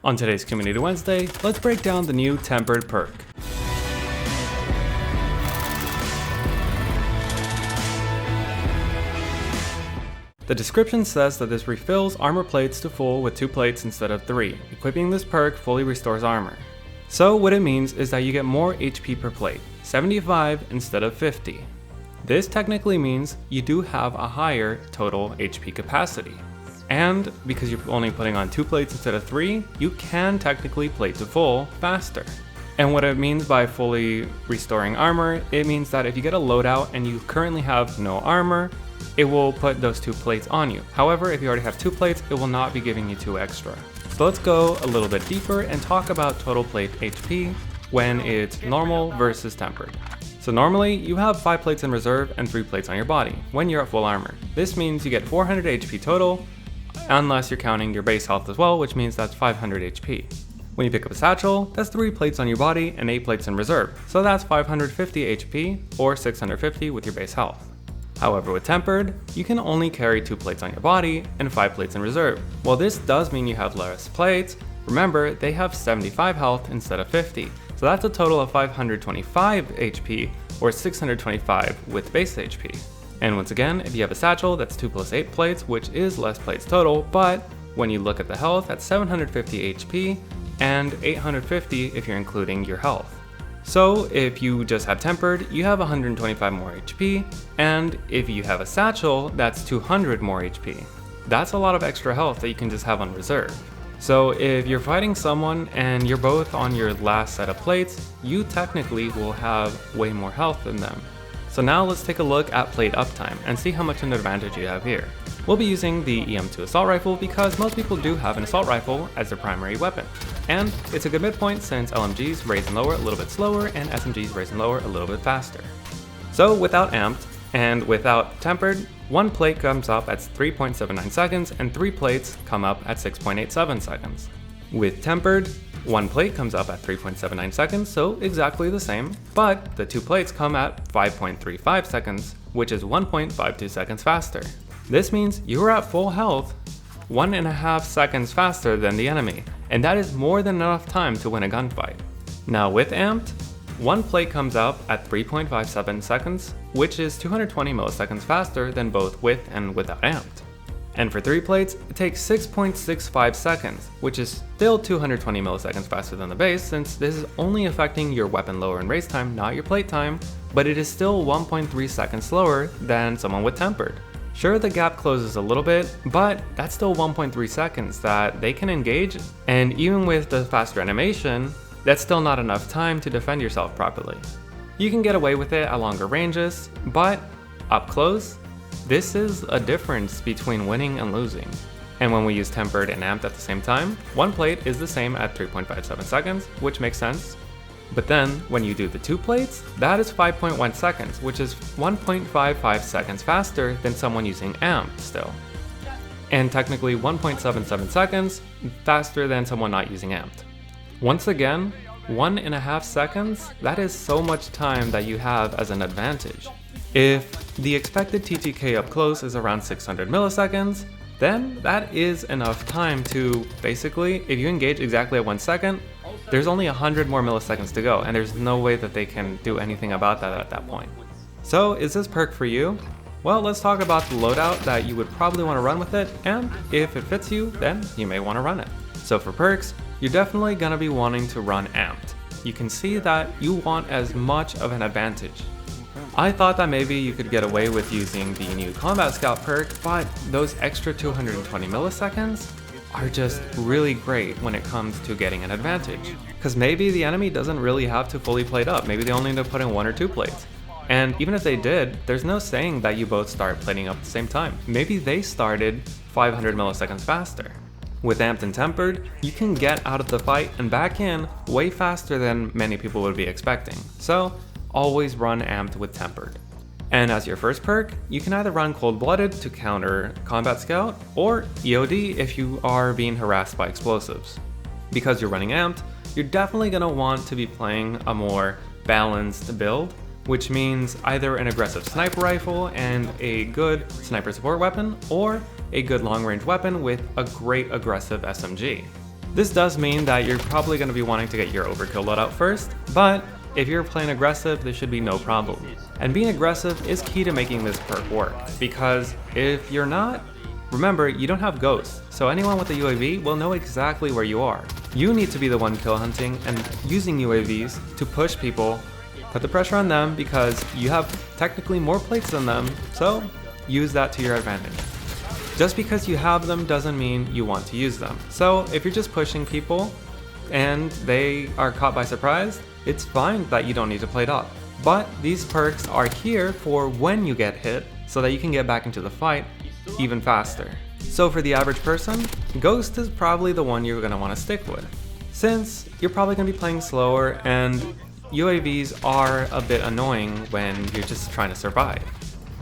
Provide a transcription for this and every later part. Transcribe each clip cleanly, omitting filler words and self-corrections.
On today's Community Wednesday, let's break down the new Tempered perk. The description says that this refills armor plates to full with 2 plates instead of 3. Equipping this perk fully restores armor. So what it means is that you get more HP per plate, 75 instead of 50. This technically means you do have a higher total HP capacity. And because you're only putting on 2 plates instead of 3, you can technically plate to full faster. And what it means by fully restoring armor, it means that if you get a loadout and you currently have no armor, it will put those 2 plates on you. However, if you already have 2 plates, it will not be giving you 2 extra. So let's go a little bit deeper and talk about total plate HP when it's normal versus tempered. So normally, you have 5 plates in reserve and 3 plates on your body when you're at full armor. This means you get 400 HP total, unless you're counting your base health as well, which means that's 500 HP. When you pick up a satchel, that's 3 plates on your body and 8 plates in reserve, so that's 550 HP or 650 with your base health. However, with tempered, you can only carry 2 plates on your body and 5 plates in reserve. While this does mean you have less plates, remember they have 75 health instead of 50, so that's a total of 525 HP or 625 with base HP. And once again, if you have a satchel, that's 2 plus 8 plates, which is less plates total, but when you look at the health, that's 750 HP and 850 if you're including your health. So if you just have tempered, you have 125 more HP, and if you have a satchel, that's 200 more HP. That's a lot of extra health that you can just have on reserve. So if you're fighting someone and you're both on your last set of plates, you technically will have way more health than them. So now let's take a look at plate uptime and see how much an advantage you have here. We'll be using the EM2 assault rifle because most people do have an assault rifle as their primary weapon. And it's a good midpoint since LMGs raise and lower a little bit slower and SMGs raise and lower a little bit faster. So without amped and without tempered, 1 plate comes up at 3.79 seconds and 3 plates come up at 6.87 seconds. With tempered, 1 plate comes up at 3.79 seconds, so exactly the same, but the 2 plates come at 5.35 seconds, which is 1.52 seconds faster. This means you are at full health 1.5 seconds faster than the enemy, and that is more than enough time to win a gunfight. Now with amped, 1 plate comes up at 3.57 seconds, which is 220 milliseconds faster than both with and without amped. And for 3 plates, it takes 6.65 seconds, which is still 220 milliseconds faster than the base since this is only affecting your weapon lower and raise time, not your plate time, but it is still 1.3 seconds slower than someone with tempered. Sure, the gap closes a little bit, but that's still 1.3 seconds that they can engage, and even with the faster animation, that's still not enough time to defend yourself properly. You can get away with it at longer ranges, but up close, this is a difference between winning and losing. And when we use tempered and amped at the same time, 1 plate is the same at 3.57 seconds, which makes sense. But then when you do the 2 plates, that is 5.1 seconds, which is 1.55 seconds faster than someone using amped still. And technically 1.77 seconds faster than someone not using amped. Once again, 1.5 seconds, that is so much time that you have as an advantage. If the expected TTK up close is around 600 milliseconds, then that is enough time to basically, if you engage exactly at 1 second, there's only 100 more milliseconds to go, and there's no way that they can do anything about that at that point. So is this perk for you? Well, let's talk about the loadout that you would probably want to run with it, and if it fits you, then you may want to run it. So for perks, you're definitely going to be wanting to run amped. You can see that you want as much of an advantage. I thought that maybe you could get away with using the new Combat Scout perk, but those extra 220 milliseconds are just really great when it comes to getting an advantage. Because maybe the enemy doesn't really have to fully plate up, maybe they only need to put in 1 or 2 plates. And even if they did, there's no saying that you both start plating up at the same time. Maybe they started 500 milliseconds faster. With amped and tempered, you can get out of the fight and back in way faster than many people would be expecting. So always run amped with tempered. And as your first perk, you can either run cold-blooded to counter Combat Scout, or EOD if you are being harassed by explosives. Because you're running amped, you're definitely going to want to be playing a more balanced build, which means either an aggressive sniper rifle and a good sniper support weapon, or a good long-range weapon with a great aggressive SMG. This does mean that you're probably going to be wanting to get your overkill loadout first, but if you're playing aggressive, this should be no problem. And being aggressive is key to making this perk work, because if you're not, remember, you don't have ghosts, so anyone with a UAV will know exactly where you are. You need to be the one kill hunting and using UAVs to push people, put the pressure on them because you have technically more plates than them, so use that to your advantage. Just because you have them doesn't mean you want to use them. So if you're just pushing people and they are caught by surprise, it's fine that you don't need to plate up. But these perks are here for when you get hit so that you can get back into the fight even faster. So for the average person, Ghost is probably the one you're going to want to stick with, since you're probably going to be playing slower and UAVs are a bit annoying when you're just trying to survive.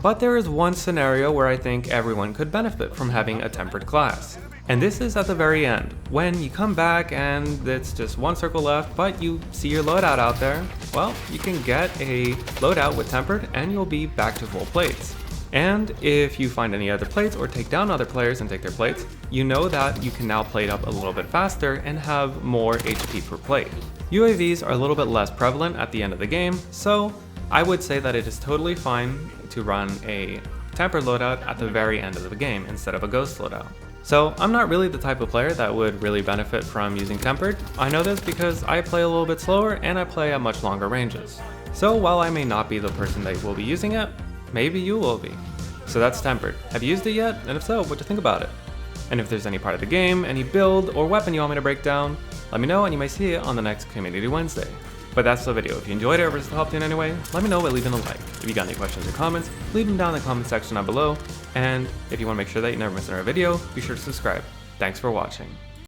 But there is one scenario where I think everyone could benefit from having a tempered class. And this is at the very end, when you come back and it's just one circle left, but you see your loadout out there. Well, you can get a loadout with tempered and you'll be back to full plates. And if you find any other plates or take down other players and take their plates, you know that you can now plate up a little bit faster and have more HP per plate. UAVs are a little bit less prevalent at the end of the game, so I would say that it is totally fine to run a tempered loadout at the very end of the game instead of a ghost loadout. So I'm not really the type of player that would really benefit from using tempered. I know this because I play a little bit slower and I play at much longer ranges. So while I may not be the person that will be using it, maybe you will be. So that's tempered. Have you used it yet? And if so, what do you think about it? And if there's any part of the game, any build or weapon you want me to break down, let me know and you may see it on the next Community Wednesday. But that's the video. If you enjoyed it or if it helped you in any way, let me know by leaving a like. If you got any questions or comments, leave them down in the comment section down below. And if you want to make sure that you never miss another video, be sure to subscribe. Thanks for watching.